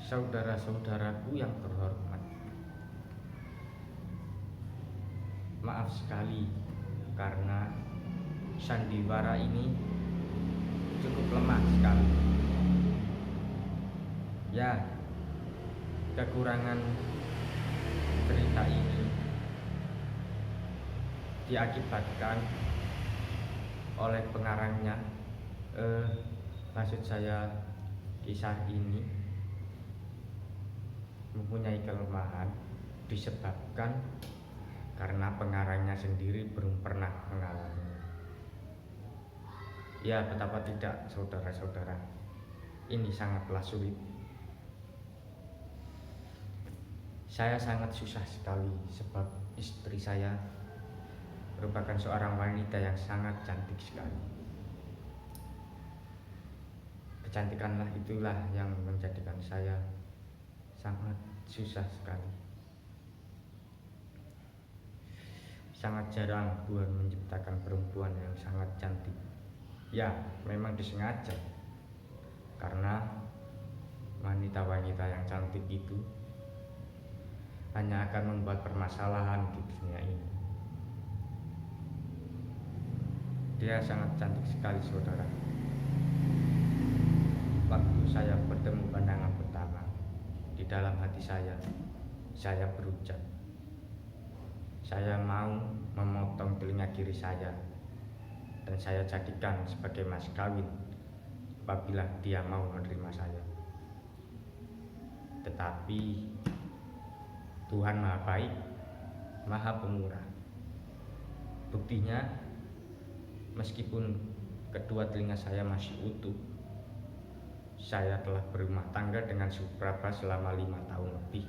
Saudara-saudaraku yang terhormat, maaf sekali karena sandiwara ini cukup lemah sekali. Ya, kekurangan cerita ini diakibatkan oleh pengarangnya. Maksud saya, kisah ini mempunyai kelemahan disebabkan karena pengarangnya sendiri belum pernah mengalaminya. Ya, betapa tidak, saudara-saudara, ini sangatlah sulit. Saya sangat susah sekali sebab istri saya merupakan seorang wanita yang sangat cantik sekali. Kecantikanlah itulah yang menjadikan saya sangat susah sekali. Sangat jarang Tuhan menciptakan perempuan yang sangat cantik. Ya, memang disengaja, karena wanita-wanita yang cantik itu hanya akan membuat permasalahan di dunia ini. Dia sangat cantik sekali, saudara. Waktu saya bertemu pandangan pertama, di dalam hati saya berucap, saya mau memotong telinga kiri saya dan saya jadikan sebagai mas kawin apabila dia mau menerima saya. Tetapi Tuhan Maha Baik, Maha Pemurah. Buktinya, meskipun kedua telinga saya masih utuh, saya telah berumah tangga dengan Supraba selama 5 tahun lebih.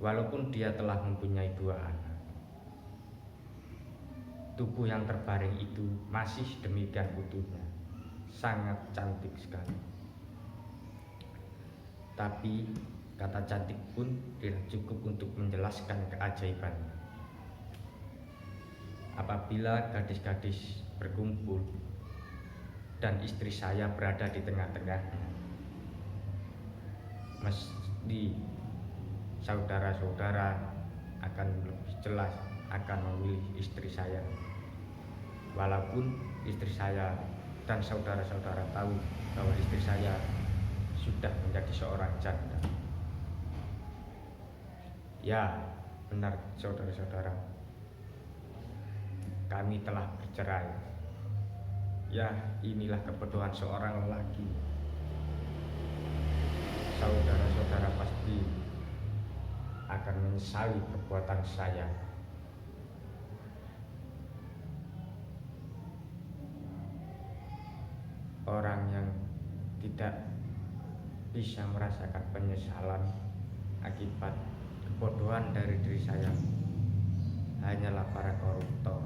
Walaupun dia telah mempunyai 2 anak, tubuh yang terbaring itu masih demikian utuhnya, sangat cantik sekali. Tapi kata cantik pun tidak cukup untuk menjelaskan keajaibannya. Apabila gadis-gadis berkumpul dan istri saya berada di tengah-tengahnya, mesti saudara-saudara akan lebih jelas akan memilih istri saya. Walaupun istri saya dan saudara-saudara tahu bahwa istri saya sudah menjadi seorang janda. Ya, benar saudara-saudara, kami telah bercerai. Ya, inilah kebodohan seorang lelaki. Saudara-saudara pasti akan menyesali perbuatan saya. Orang yang tidak bisa merasakan penyesalan akibat kebodohan dari diri saya hanyalah para koruptor.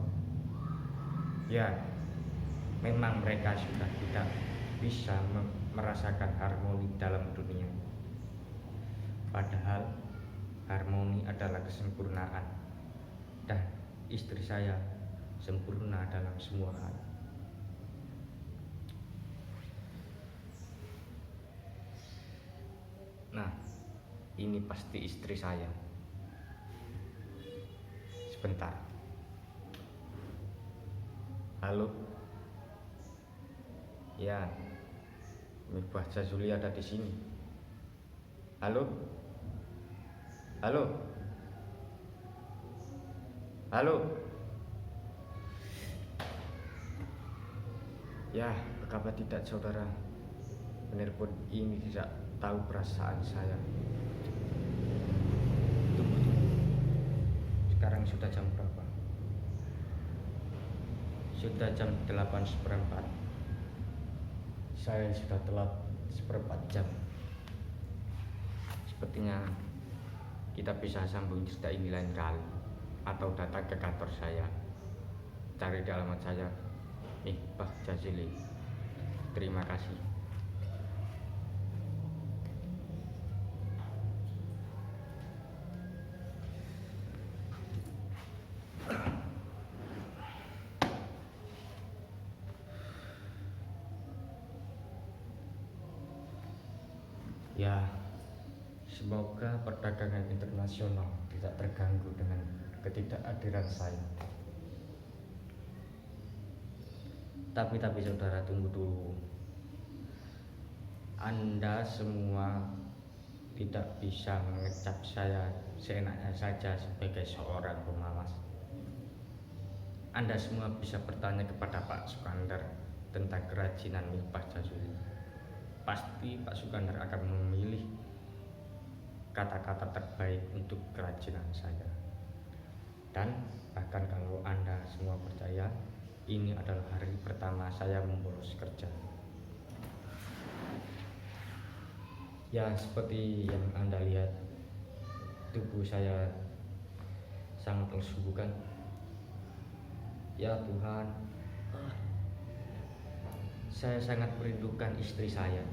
Ya, memang mereka sudah tidak bisa merasakan harmoni dalam dunia. Padahal harmoni adalah kesempurnaan, dan istri saya sempurna dalam semua hal. Nah, ini pasti istri saya. Sebentar. Halo. Ya, Mbah Jazuli ada di sini. Halo. Halo. Halo. Ya, betapa tidak, saudara. Penelpon ini tidak tahu perasaan saya. Tunggu. Sekarang sudah jam berapa? Sudah jam 8:15. Saya sudah telat 1/4 jam. Sepertinya kita bisa sambung cerita ini lain kali, atau datang ke kantor saya, cari di alamat saya, Mbah Jazuli. Terima kasih. Ya, semoga perdagangan internasional tidak terganggu dengan ketidakhadiran saya. Tapi saudara, tunggu dulu. Anda semua tidak bisa mengecap saya seenaknya saja sebagai seorang pemalas. Anda semua bisa bertanya kepada Pak Sukandar tentang kerajinan milik Pak Jazuli. Pasti Pak Sukandar akan memilih kata-kata terbaik untuk kerajinan saya. Dan bahkan kalau Anda semua percaya, ini adalah hari pertama saya membolos kerja. Ya, seperti yang Anda lihat, tubuh saya sangat lesu, bukan? Ya Tuhan, saya sangat merindukan istri saya,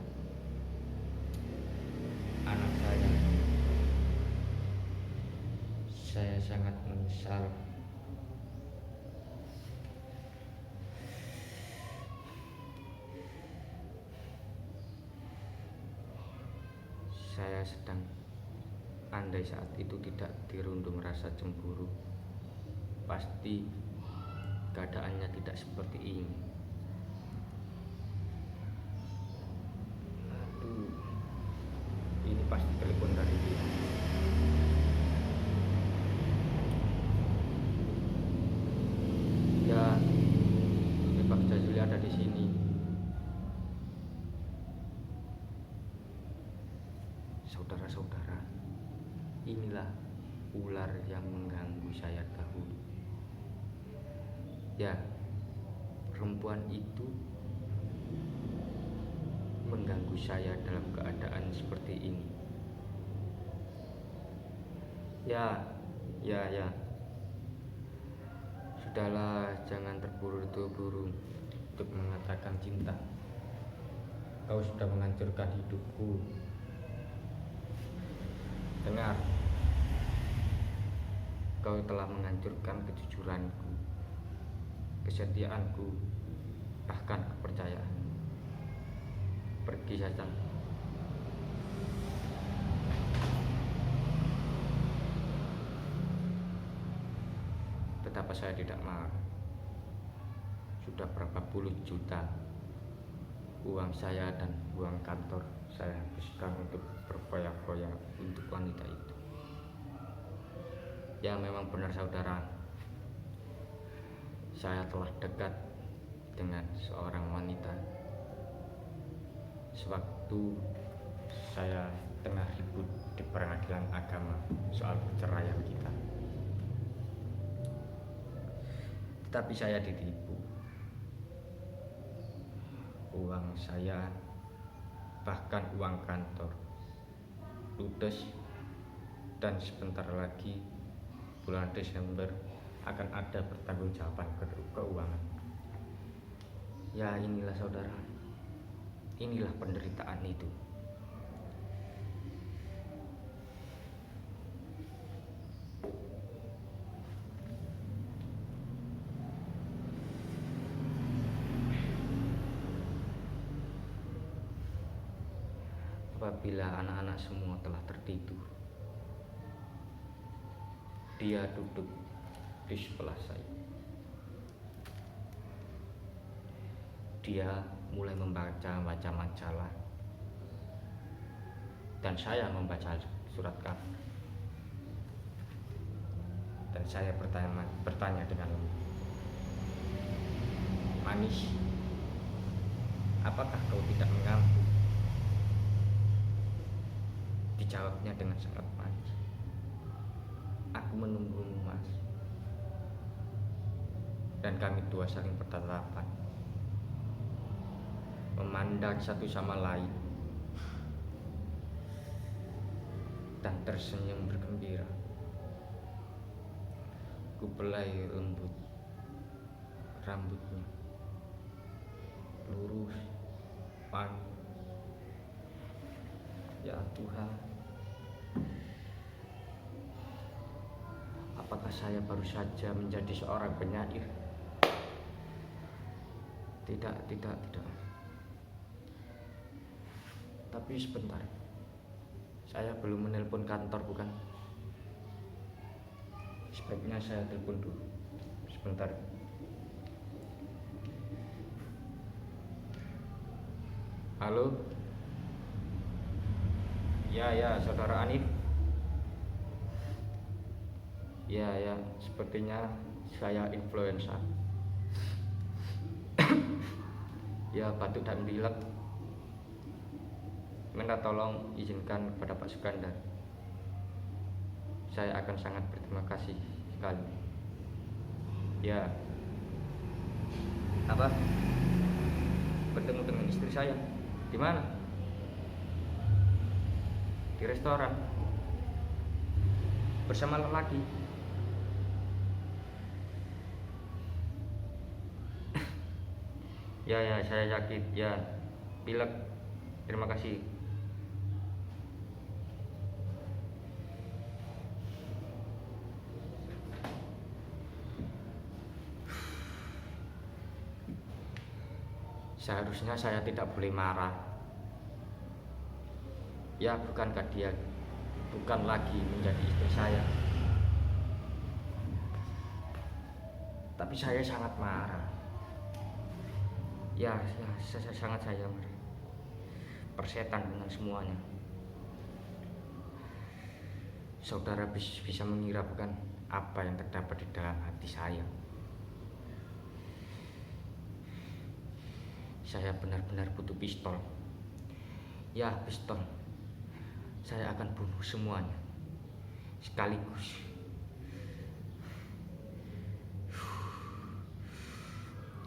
anak saya. Saya sangat menyesal. Saya sedang, andai saat itu tidak dirundung rasa cemburu, pasti keadaannya tidak seperti ini. Aduh, ini pasti telepon dari dia. Ya, Pak Jazuli ada di sini. Saudara-saudara, inilah ular yang mengganggu saya dahulu. Ya, perempuan itu mengganggu saya dalam keadaan seperti ini. Ya. Sudahlah, jangan terburu-buru untuk mengatakan cinta. Kau sudah menghancurkan hidupku. Dengar, kau telah menghancurkan kejujuranku, kesetiaanku, bahkan kepercayaan. Pergi saja. Betapa saya tidak marah. Sudah berapa puluh juta uang saya dan uang kantor saya habiskan untuk berfoya-foya untuk wanita itu. Ya, memang benar saudara, saya telah dekat dengan seorang wanita sewaktu saya tengah ribut di pengadilan agama soal perceraian kita. Tetapi saya ditipu. Uang saya, bahkan uang kantor, ludes, dan sebentar lagi bulan Desember akan ada pertanggungjawaban keuangan. Ya, inilah saudara, inilah penderitaan itu. Apabila anak-anak semua telah tertidur, dia duduk di sebelah saya. Dia mulai membaca majalah, dan saya membaca surat kabar. Dan saya bertanya dengan lembut, "Manis, apakah kau tidak mengantuk?" Dijawabnya dengan sangat manis, "Aku menunggumu, Mas." Dan kami dua saling bertatapan, memandang satu sama lain, dan tersenyum bergembira. Ku belai lembut rambutnya, lurus, panjang. Ya Tuhan, apakah saya baru saja menjadi seorang penyair? Tidak. Tapi sebentar, Saya belum menelpon kantor, bukan? Sebaiknya saya telepon dulu. Sebentar. Halo? Ya, saudara Anif. Ya, sepertinya saya influenza. Ya, batuk dan pilek. Minta tolong izinkan kepada Pak Sukandar. Saya akan sangat berterima kasih sekali. Ya. Apa? Bertemu dengan istri saya. Di mana? Di restoran. Bersama lelaki. Ya, saya yakin. Ya, pilek. Terima kasih. Seharusnya saya tidak boleh marah. Ya, bukankah dia bukan lagi menjadi istri saya? Tapi saya sangat marah. Ya, sangat saya marah. Persetan dengan semuanya. Saudara bisa mengira bukan apa yang terdapat di dalam hati saya. Saya benar-benar butuh pistol. Ya, pistol. Saya akan bunuh semuanya sekaligus.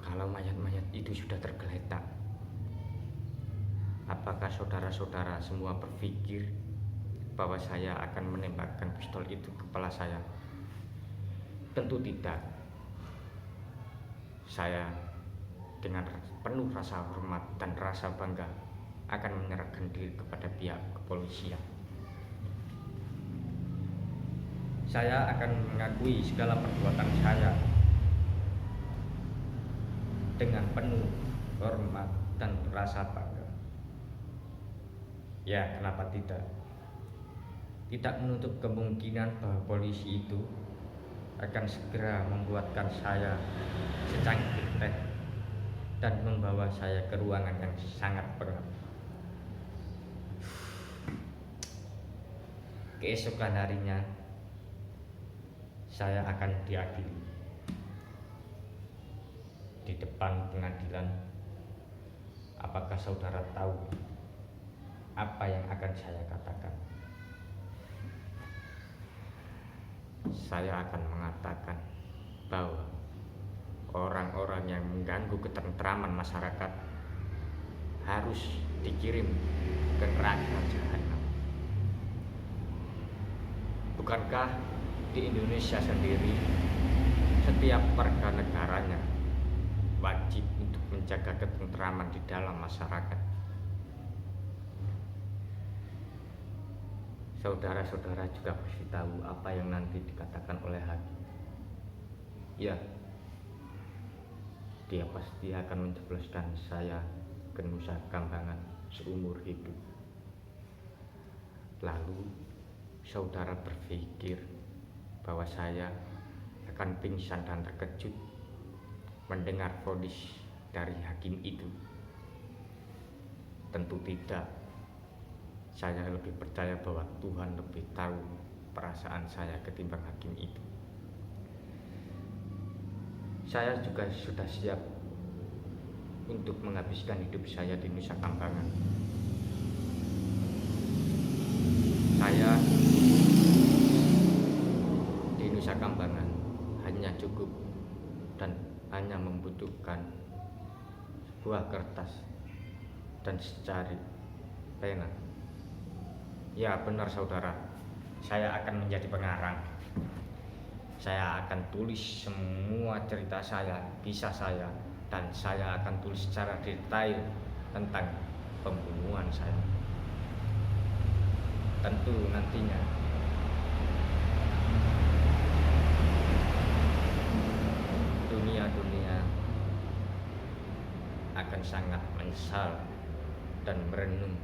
Kalau mayat-mayat itu sudah tergeletak, apakah saudara-saudara semua berpikir bahwa saya akan menembakkan pistol itu ke kepala saya? Tentu tidak. Saya dengan penuh rasa hormat dan rasa bangga akan menyerahkan diri kepada pihak kepolisian. Saya akan mengakui segala perbuatan saya dengan penuh hormat dan rasa bangga. Ya, kenapa tidak? Tidak menutup kemungkinan bahwa polisi itu akan segera membuatkan saya secangkir teh dan membawa saya ke ruangan yang sangat pengap. Keesokan harinya saya akan diadili di depan pengadilan. Apakah saudara tahu apa yang akan saya katakan? Saya akan mengatakan bahwa orang-orang yang mengganggu ketentraman masyarakat harus dikirim ke neraka jahanam. Bukankah di Indonesia sendiri setiap warga negaranya wajib untuk menjaga ketentraman di dalam masyarakat? Saudara-saudara juga pasti tahu apa yang nanti dikatakan oleh hakim. Ya, dia pasti akan menjebloskan saya ke Nusa Kambangan seumur hidup. Lalu saudara berpikir bahwa saya akan pingsan dan terkejut mendengar vonis dari hakim itu? Tentu tidak. Saya lebih percaya bahwa Tuhan lebih tahu perasaan saya ketimbang hakim itu. Saya juga sudah siap untuk menghabiskan hidup saya di Nusa Kambangan. Saya di Nusa Kambangan hanya cukup dan hanya membutuhkan sebuah kertas dan secari pena. Ya, benar saudara, saya akan menjadi pengarang. Saya akan tulis semua cerita saya, kisah saya, dan saya akan tulis secara detail tentang pembunuhan saya. Tentu nantinya dunia akan sangat menyesal dan merenung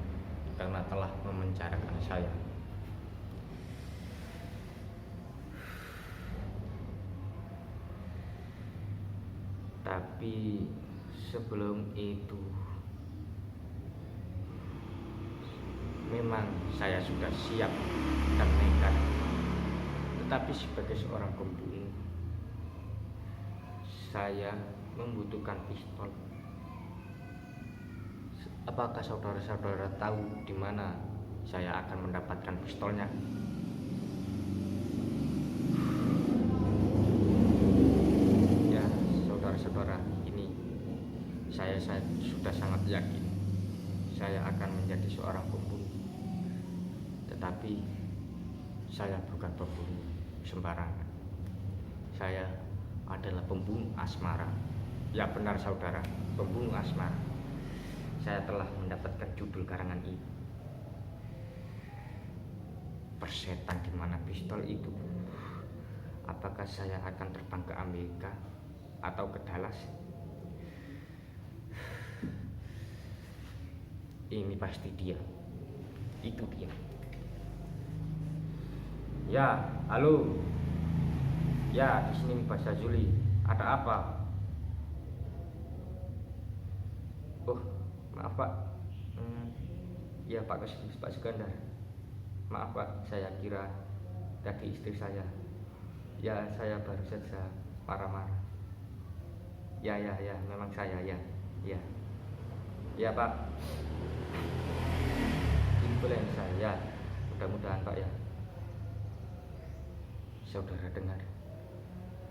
karena telah memenjarakan saya. Tapi sebelum itu memang saya sudah siap dan nekat. Tetapi sebagai seorang pembunuh, saya membutuhkan pistol. Apakah saudara-saudara tahu di mana saya akan mendapatkan pistolnya? Ya, saudara-saudara, ini saya sudah sangat yakin saya akan menjadi seorang pembunuh. Tetapi saya bukan pembunuh sembarangan. Saya adalah pembunuh asmara. Ya benar saudara, pembunuh asmara. Saya telah mendapatkan judul karangan ini. Persetan di mana pistol itu? Apakah saya akan terbang ke Amerika atau ke Dallas? Ini pasti dia. Itu dia. Ya, halo. Ya, di sini Pak Syazuli. Ada apa? Oh, maaf Pak. Ya Pak Sukandar. Maaf Pak, saya kira tadi istri saya. Ya, saya baru saja marah-marah. Ya, memang saya ya. Ya Pak. Influenza saya. Ya, mudah-mudahan Pak ya. Saudara dengar,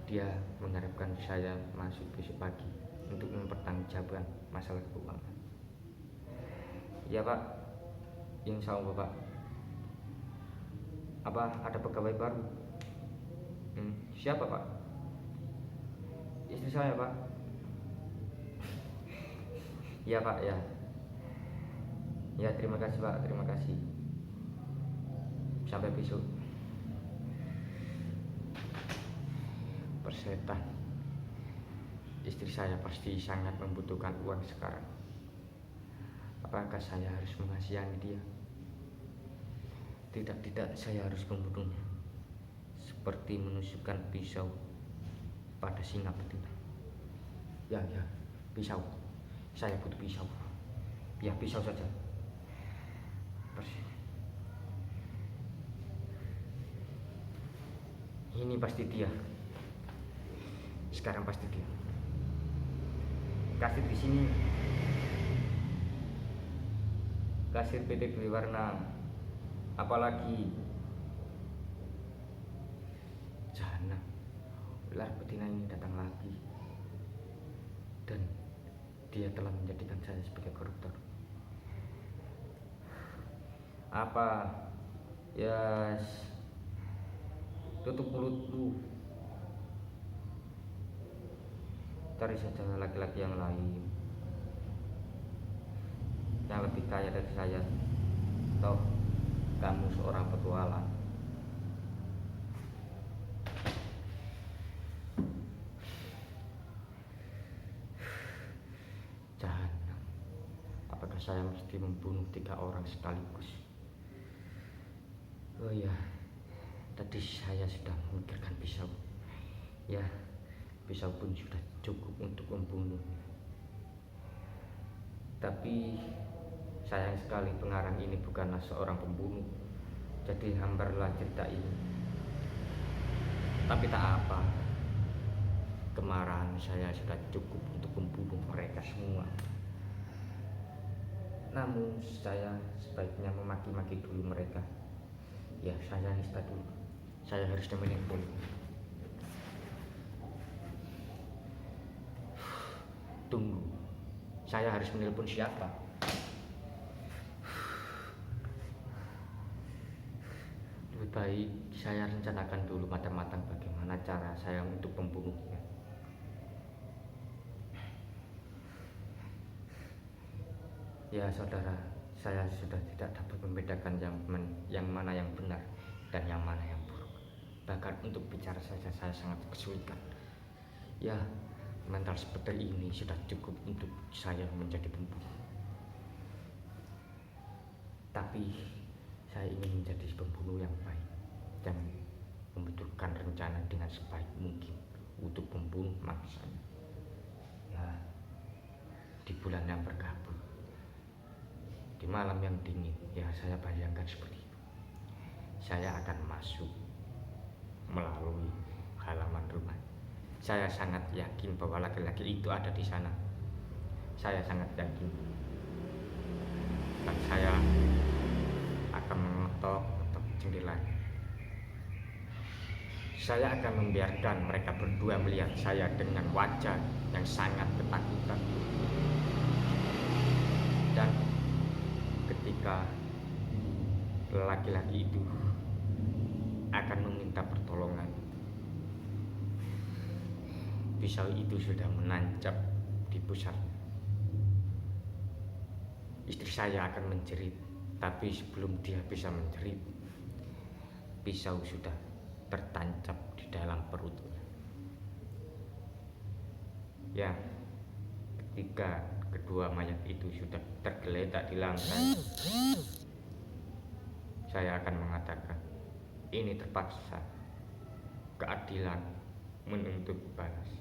dia mengharapkan saya masuk besok pagi untuk mempertanggungjawabkan masalah keuangan. Ya Pak, insya Allah Pak. Apa ada pegawai baru? Siapa Pak? Istri saya Pak. Ya Pak ya. Ya terima kasih Pak, terima kasih. Sampai besok. Persetan, istri saya pasti sangat membutuhkan uang sekarang. Apakah saya harus mengasihani dia? Tidak, saya harus membunuhnya. Seperti menusukkan pisau pada singa betina. Ya, pisau. Saya butuh pisau. Ya, pisau saja. Persis. Ini pasti dia. Sekarang pasti dia. Kasir di sini. Kasir PT Beli Warna. Apalagi Jana. Ular betina ini datang lagi. Dan dia telah menjadikan saya sebagai koruptor. Apa? Yes. Tutup mulut lu. Cari saja laki-laki yang lain yang lebih kaya dari saya. Toh kamu seorang petualang. Jahanam. Apakah saya mesti membunuh 3 orang sekaligus? Oh ya, tadi saya sudah memikirkan pisau. Ya, pisau pun sudah cukup untuk membunuh. Tapi sayang sekali pengarang ini bukanlah seorang pembunuh. Jadi hambarlah cerita ini. Tapi tak apa, kemarahan saya sudah cukup untuk membunuh mereka semua. Namun saya sebaiknya memaki-maki dulu mereka. Ya, saya nista dulu. Saya harus nemenin pun. Tunggu, saya harus menelpon siapa? Lebih baik saya rencanakan dulu matang-matang bagaimana cara saya untuk membunuhnya. Ya saudara, saya sudah tidak dapat membedakan yang mana yang benar dan yang mana yang buruk. Bahkan untuk bicara saja saya sangat kesulitan. Ya, mental seperti ini sudah cukup untuk saya menjadi pembunuh. Tapi saya ingin menjadi pembunuh yang baik dan membentukkan rencana dengan sebaik mungkin untuk membunuh mangsanya. Ya, di bulan yang berkabut, di malam yang dingin, ya saya bayangkan seperti itu. Saya akan masuk melalui halaman rumah. Saya sangat yakin bahwa laki-laki itu ada di sana. Saya sangat yakin. Dan saya akan mengetok jendela. Saya akan membiarkan mereka berdua melihat saya dengan wajah yang sangat ketakutan. Dan ketika laki-laki itu akan meminta pertolongan, pisau itu sudah menancap di pusarnya. Istri saya akan menjerit, tapi sebelum dia bisa menjerit, pisau sudah tertancap di dalam perutnya. Ya, ketika kedua mayat itu sudah tergeletak di lantai, saya akan mengatakan, ini terpaksa, keadilan menuntut balas.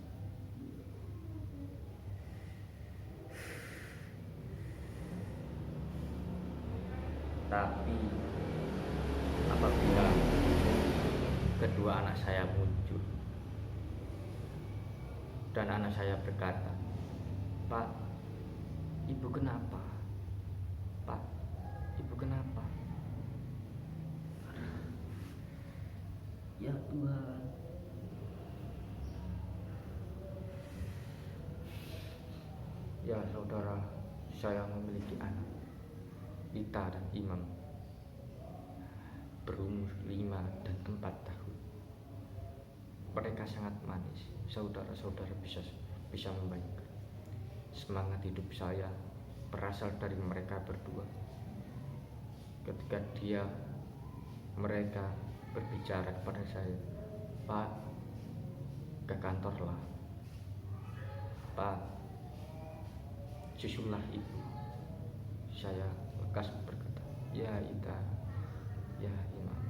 Tapi apabila kedua anak saya muncul dan anak saya berkata, "Pak, ibu kenapa? Pak, ibu kenapa?" Ya Tuhan, ya saudara, saya memiliki anak, Ita dan Imam, berumur 5 dan 4 tahun. Mereka sangat manis. Saudara-saudara bisa membayangkan. Semangat hidup saya berasal dari mereka berdua. Ketika mereka berbicara kepada saya, "Pak, ke kantorlah. Pak, susulah ibu." Saya lekas berkata, "Ya Ita, ya Imam."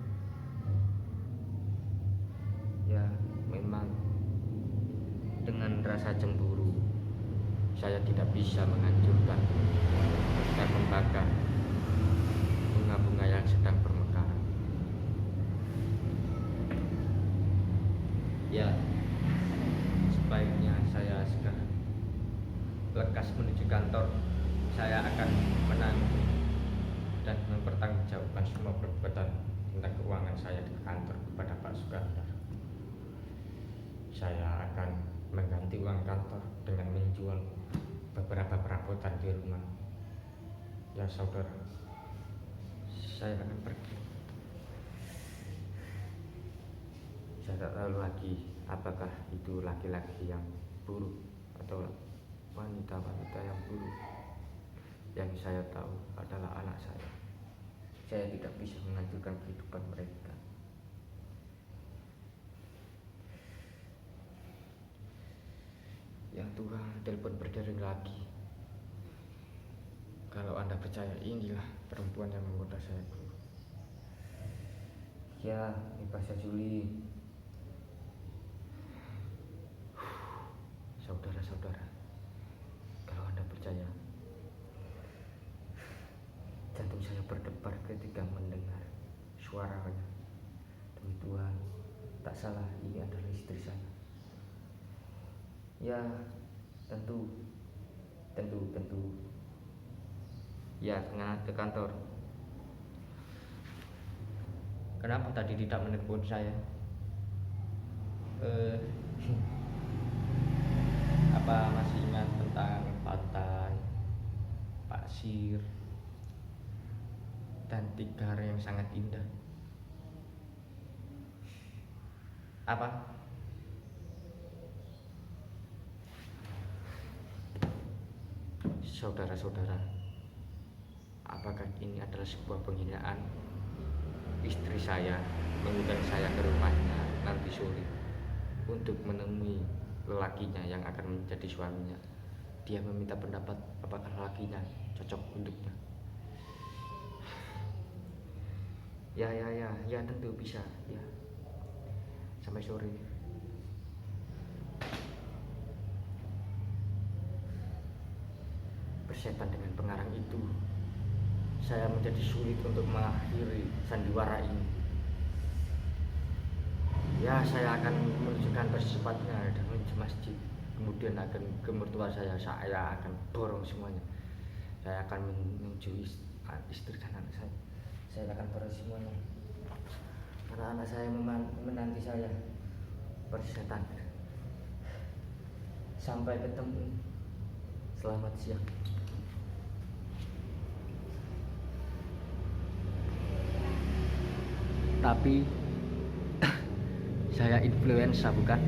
Ya, memang dengan rasa cemburu saya tidak bisa menghancurkan dan membakar bunga-bunga yang sedang bermekaran. Ya, sebaiknya saya sekarang lekas menuju kantor. Saya akan menanggung dan mempertanggungjawabkan semua perbuatan tentang keuangan saya di kantor kepada Pak Sukandar. Saya akan mengganti uang kantor dengan menjual beberapa perabotan di rumah. Ya saudara, saya akan pergi. Saya tak tahu lagi apakah itu laki-laki yang buruk atau wanita-wanita yang buruk. Yang saya tahu adalah anak saya. Saya tidak bisa menghancurkan kehidupan mereka. Ya Tuhan, telepon berdering lagi. Kalau Anda percaya, inilah perempuan yang menggoda saya dulu. Ya, Ipasya Juli. Saudara-saudara, kalau Anda percaya, jantung saya berdebar ketika mendengar suaranya. Demi Tuhan, tak salah, ini adalah istri saya. Ya, tentu. Ya, ke kantor. Kenapa tadi tidak menelepon saya? Apa masih ingat tentang pantai, pasir, dan tikar yang sangat indah? Apa? Saudara-saudara, apakah ini adalah sebuah penghinaan? Istri saya mengundang saya ke rumahnya nanti sore untuk menemui lelakinya yang akan menjadi suaminya. Dia meminta pendapat apakah lelakinya cocok untuknya. Ya tentu bisa. Ya, sampai sore. persetan dengan pengarang itu, saya menjadi sulit untuk mengakhiri sandiwara ini. Ya, saya akan menunjukkan secepatnya dan menuju masjid. Kemudian akan ke mertua saya akan borong semuanya. Saya akan menuju istri dan anak saya. Saya akan borong semuanya. Karena anak saya menanti saya, persetan. Sampai ketemu. Selamat siang. Tapi saya influencer bukan?